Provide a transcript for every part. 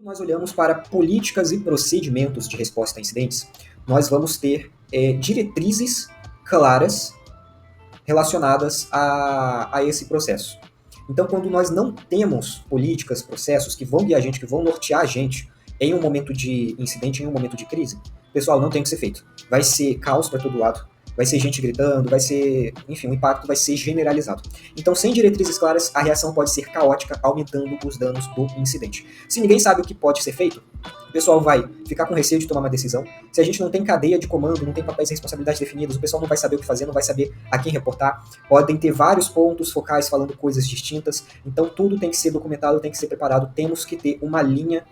Nós olhamos para políticas e procedimentos de resposta a incidentes, nós vamos ter diretrizes claras relacionadas a esse processo. Então, quando nós não temos políticas, processos que vão guiar a gente, que vão nortear a gente em um momento de incidente, em um momento de crise, pessoal, não tem o que ser feito. Vai ser caos para todo lado, vai ser gente gritando, vai ser, enfim, o impacto vai ser generalizado. Então, sem diretrizes claras, a reação pode ser caótica, aumentando os danos do incidente. Se ninguém sabe o que pode ser feito, o pessoal vai ficar com receio de tomar uma decisão. Se a gente não tem cadeia de comando, não tem papéis e responsabilidades definidos, o pessoal não vai saber o que fazer, não vai saber a quem reportar. Podem ter vários pontos focais falando coisas distintas. Então tudo tem que ser documentado, tem que ser preparado. Temos que ter uma linha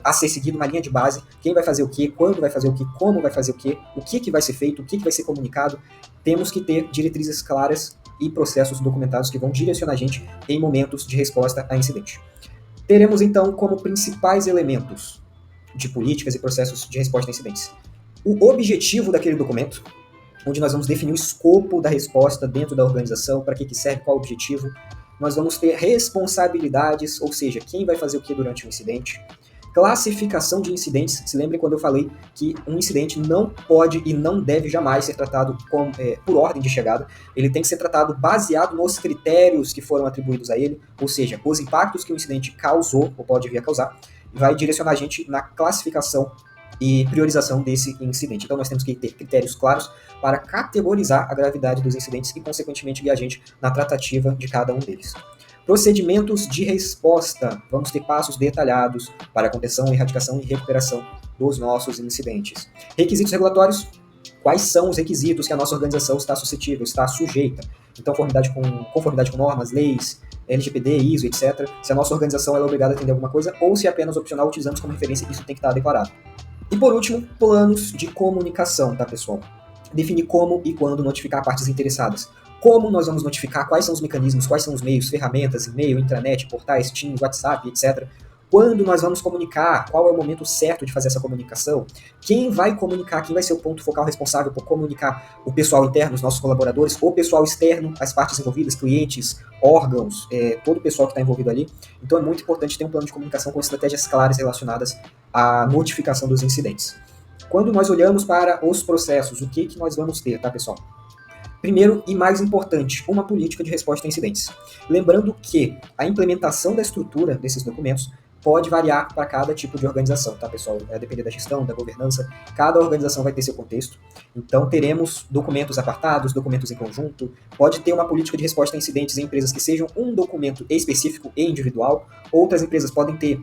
a ser seguido, uma linha de base. Quem vai fazer o quê, quando vai fazer o quê, como vai fazer o quê, o que vai ser feito, o que vai ser comunicado. Temos que ter diretrizes claras e processos documentados que vão direcionar a gente em momentos de resposta a incidente. Teremos, então, como principais elementos de políticas e processos de resposta a incidentes o objetivo daquele documento, onde nós vamos definir o escopo da resposta dentro da organização, para que serve, qual o objetivo. Nós vamos ter responsabilidades, ou seja, quem vai fazer o que durante o incidente. Classificação de incidentes. Se lembrem quando eu falei que um incidente não pode e não deve jamais ser tratado por ordem de chegada. Ele tem que ser tratado baseado nos critérios que foram atribuídos a ele, ou seja, os impactos que o incidente causou ou pode vir a causar, vai direcionar a gente na classificação e priorização desse incidente. Então nós temos que ter critérios claros para categorizar a gravidade dos incidentes e, consequentemente, guiar a gente na tratativa de cada um deles. Procedimentos de resposta. Vamos ter passos detalhados para a contenção, erradicação e recuperação dos nossos incidentes. Requisitos regulatórios. Quais são os requisitos que a nossa organização está suscetível, está sujeita? Então, conformidade com normas, leis, LGPD, ISO, etc. Se a nossa organização é obrigada a atender alguma coisa ou se é apenas opcional, utilizamos como referência, isso tem que estar declarado. E por último, planos de comunicação, tá, pessoal? Definir como e quando notificar partes interessadas. Como nós vamos notificar, quais são os mecanismos, quais são os meios, ferramentas, e-mail, intranet, portais, Teams, WhatsApp, etc. Quando nós vamos comunicar, qual é o momento certo de fazer essa comunicação, quem vai comunicar, quem vai ser o ponto focal responsável por comunicar, o pessoal interno, os nossos colaboradores, o pessoal externo, as partes envolvidas, clientes, órgãos, todo o pessoal que está envolvido ali. Então é muito importante ter um plano de comunicação com estratégias claras relacionadas à notificação dos incidentes. Quando nós olhamos para os processos, o que nós vamos ter, tá, pessoal? Primeiro e mais importante, uma política de resposta a incidentes. Lembrando que a implementação da estrutura desses documentos pode variar para cada tipo de organização, tá, pessoal? Vai depender da gestão, da governança, cada organização vai ter seu contexto. Então, teremos documentos apartados, documentos em conjunto, pode ter uma política de resposta a incidentes em empresas que sejam um documento específico e individual, outras empresas podem ter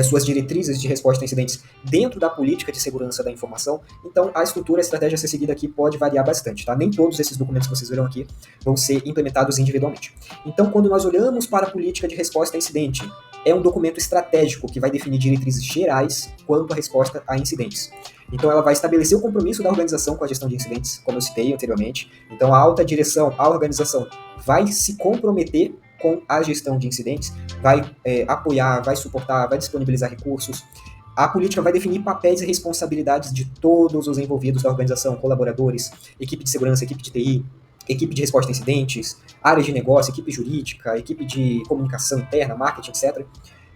suas diretrizes de resposta a incidentes dentro da política de segurança da informação. Então, a estrutura, a estratégia a ser seguida aqui pode variar bastante, tá? Nem todos esses documentos que vocês verão aqui vão ser implementados individualmente. Então, quando nós olhamos para a política de resposta a incidente, é um documento estratégico que vai definir diretrizes gerais quanto à resposta a incidentes. Então, ela vai estabelecer o compromisso da organização com a gestão de incidentes, como eu citei anteriormente. Então, a alta direção, a organização, vai se comprometer com a gestão de incidentes, vai apoiar, vai suportar, vai disponibilizar recursos. A política vai definir papéis e responsabilidades de todos os envolvidos da organização, colaboradores, equipe de segurança, equipe de TI, equipe de resposta a incidentes, áreas de negócio, equipe jurídica, equipe de comunicação interna, marketing, etc.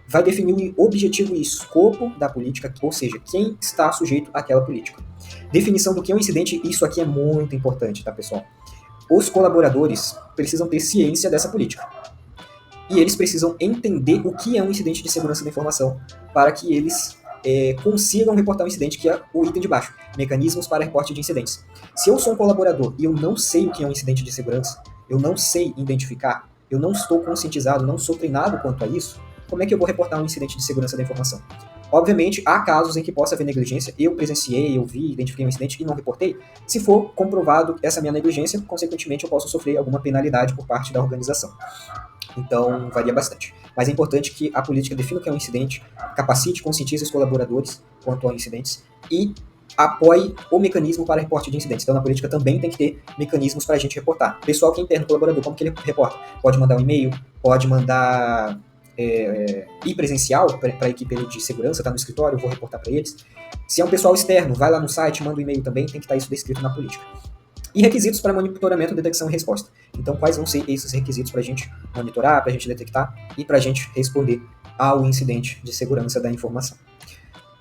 Vai definir o objetivo e escopo da política, ou seja, quem está sujeito àquela política. Definição do que é um incidente, isso aqui é muito importante, tá, pessoal? Os colaboradores precisam ter ciência dessa política. E eles precisam entender o que é um incidente de segurança da informação para que eles consigam reportar um incidente, que é o item de baixo, mecanismos para reporte de incidentes. Se eu sou um colaborador e eu não sei o que é um incidente de segurança, eu não sei identificar, eu não estou conscientizado, não sou treinado quanto a isso, como é que eu vou reportar um incidente de segurança da informação? Obviamente, há casos em que possa haver negligência, eu presenciei, eu vi, identifiquei um incidente e não reportei. Se for comprovado essa minha negligência, consequentemente eu posso sofrer alguma penalidade por parte da organização. Então, varia bastante. Mas é importante que a política defina o que é um incidente, capacite e conscientize os colaboradores quanto a incidentes e apoie o mecanismo para reporte de incidentes. Então, na política também tem que ter mecanismos para a gente reportar. Pessoal que é interno, colaborador, como que ele reporta? Pode mandar um e-mail, pode mandar ir presencial para a equipe de segurança, tá no escritório, eu vou reportar para eles. Se é um pessoal externo, vai lá no site, manda um e-mail também, tem que estar isso descrito na política. E requisitos para monitoramento, detecção e resposta. Então, quais vão ser esses requisitos para a gente monitorar, para a gente detectar e para a gente responder ao incidente de segurança da informação.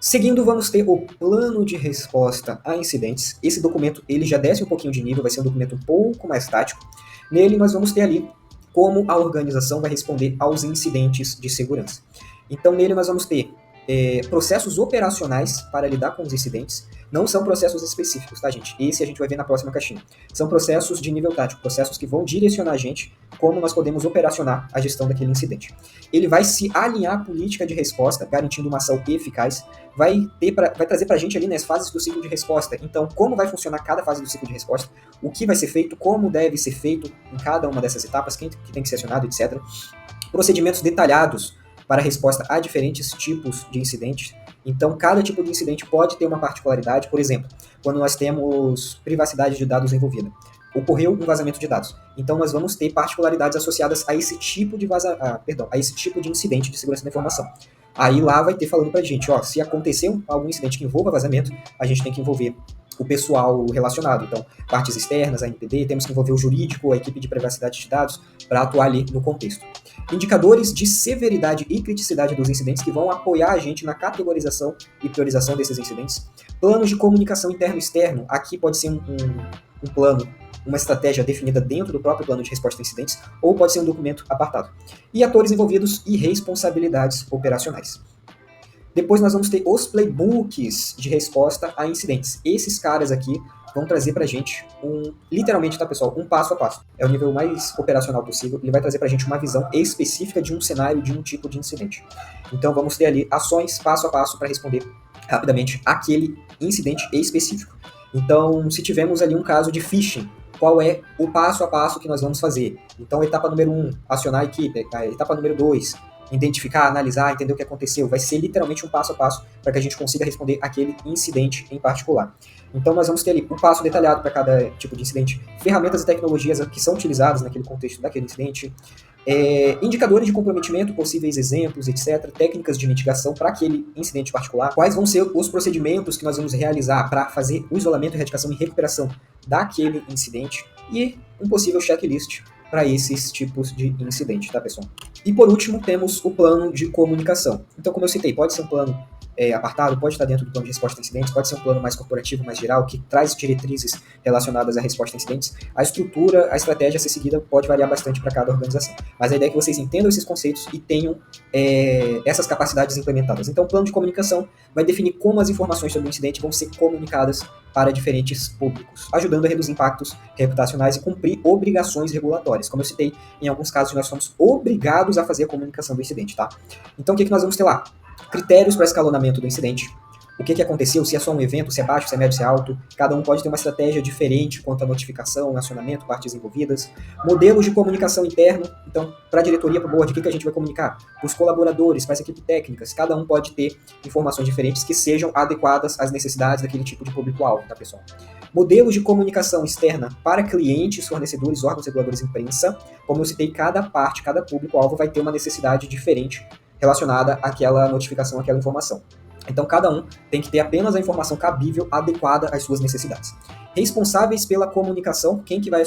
Seguindo, vamos ter o plano de resposta a incidentes. Esse documento ele já desce um pouquinho de nível, vai ser um documento um pouco mais tático. Nele nós vamos ter ali como a organização vai responder aos incidentes de segurança. Então nele nós vamos ter processos operacionais para lidar com os incidentes. Não são processos específicos, tá, gente? Esse a gente vai ver na próxima caixinha. São processos de nível tático, processos que vão direcionar a gente como nós podemos operacionar a gestão daquele incidente. Ele vai se alinhar à política de resposta, garantindo uma ação eficaz, vai trazer para a gente ali nas fases do ciclo de resposta. Então, como vai funcionar cada fase do ciclo de resposta, o que vai ser feito, como deve ser feito em cada uma dessas etapas, quem que tem que ser acionado, etc. Procedimentos detalhados para resposta a diferentes tipos de incidentes. Então, cada tipo de incidente pode ter uma particularidade. Por exemplo, quando nós temos privacidade de dados envolvida, ocorreu um vazamento de dados. Então, nós vamos ter particularidades associadas a esse tipo de a esse tipo de incidente de segurança da informação. Aí lá vai ter falando pra gente, ó, se acontecer algum incidente que envolva vazamento, a gente tem que envolver o pessoal relacionado. Então, partes externas, a NPD, temos que envolver o jurídico, a equipe de privacidade de dados, para atuar ali no contexto. Indicadores de severidade e criticidade dos incidentes que vão apoiar a gente na categorização e priorização desses incidentes. Planos de comunicação interno e externo, aqui pode ser um plano, uma estratégia definida dentro do próprio plano de resposta a incidentes, ou pode ser um documento apartado. E atores envolvidos e responsabilidades operacionais. Depois nós vamos ter os playbooks de resposta a incidentes. Esses caras aqui vão trazer pra gente literalmente, tá, pessoal, um passo a passo. É o nível mais operacional possível. Ele vai trazer pra gente uma visão específica de um cenário, de um tipo de incidente. Então vamos ter ali ações passo a passo para responder rapidamente aquele incidente específico. Então, se tivermos ali um caso de phishing, qual é o passo a passo que nós vamos fazer? Então, etapa número 1, acionar a equipe. Etapa número 2, identificar, analisar, entender o que aconteceu. Vai ser literalmente um passo a passo para que a gente consiga responder aquele incidente em particular. Então nós vamos ter ali um passo detalhado para cada tipo de incidente, ferramentas e tecnologias que são utilizadas naquele contexto daquele incidente, indicadores de comprometimento, possíveis exemplos, etc., técnicas de mitigação para aquele incidente particular, quais vão ser os procedimentos que nós vamos realizar para fazer o isolamento, erradicação e recuperação daquele incidente e um possível checklist para esses tipos de incidente, tá, pessoal? E por último, temos o plano de comunicação. Então, como eu citei, pode ser um plano apartado, pode estar dentro do plano de resposta a incidentes, pode ser um plano mais corporativo, mais geral, que traz diretrizes relacionadas à resposta a incidentes. A estrutura, a estratégia a ser seguida pode variar bastante para cada organização. Mas a ideia é que vocês entendam esses conceitos e tenham essas capacidades implementadas. Então, o plano de comunicação vai definir como as informações sobre o incidente vão ser comunicadas para diferentes públicos, ajudando a reduzir impactos reputacionais e cumprir obrigações regulatórias. Como eu citei, em alguns casos nós somos obrigados a fazer a comunicação do incidente, tá? Então, o que nós vamos ter lá? Critérios para escalonamento do incidente. O que aconteceu, se é só um evento, se é baixo, se é médio, se é alto. Cada um pode ter uma estratégia diferente quanto à notificação, acionamento, partes envolvidas. Modelos de comunicação interno. Então, para a diretoria, para o board, o que a gente vai comunicar? Para os colaboradores, para as equipes técnicas. Cada um pode ter informações diferentes que sejam adequadas às necessidades daquele tipo de público-alvo, tá, pessoal? Modelos de comunicação externa para clientes, fornecedores, órgãos reguladores e imprensa. Como eu citei, cada parte, cada público-alvo vai ter uma necessidade diferente relacionada àquela notificação, àquela informação. Então, cada um tem que ter apenas a informação cabível, adequada às suas necessidades. Responsáveis pela comunicação, quem que vai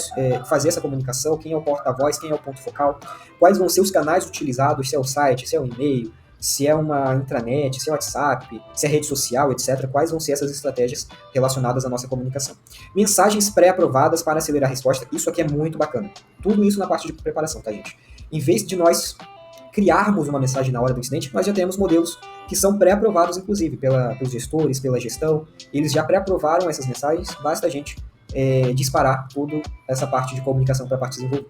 fazer essa comunicação, quem é o porta-voz, quem é o ponto focal, quais vão ser os canais utilizados, se é o site, se é o e-mail, se é uma intranet, se é o WhatsApp, se é rede social, etc. Quais vão ser essas estratégias relacionadas à nossa comunicação. Mensagens pré-aprovadas para acelerar a resposta, isso aqui é muito bacana. Tudo isso na parte de preparação, tá, gente? Em vez de nós criarmos uma mensagem na hora do incidente, nós já temos modelos que são pré-aprovados, inclusive, pelos gestores, pela gestão. Eles já pré-aprovaram essas mensagens, basta a gente disparar toda essa parte de comunicação para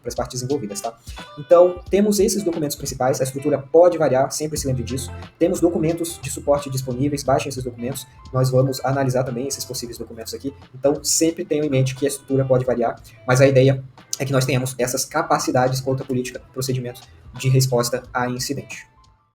as partes envolvidas, tá? Então, temos esses documentos principais, a estrutura pode variar, sempre se lembre disso. Temos documentos de suporte disponíveis, baixem esses documentos, nós vamos analisar também esses possíveis documentos aqui. Então, sempre tenham em mente que a estrutura pode variar, mas a ideia é que nós tenhamos essas capacidades quanto à política, procedimento de resposta a incidente.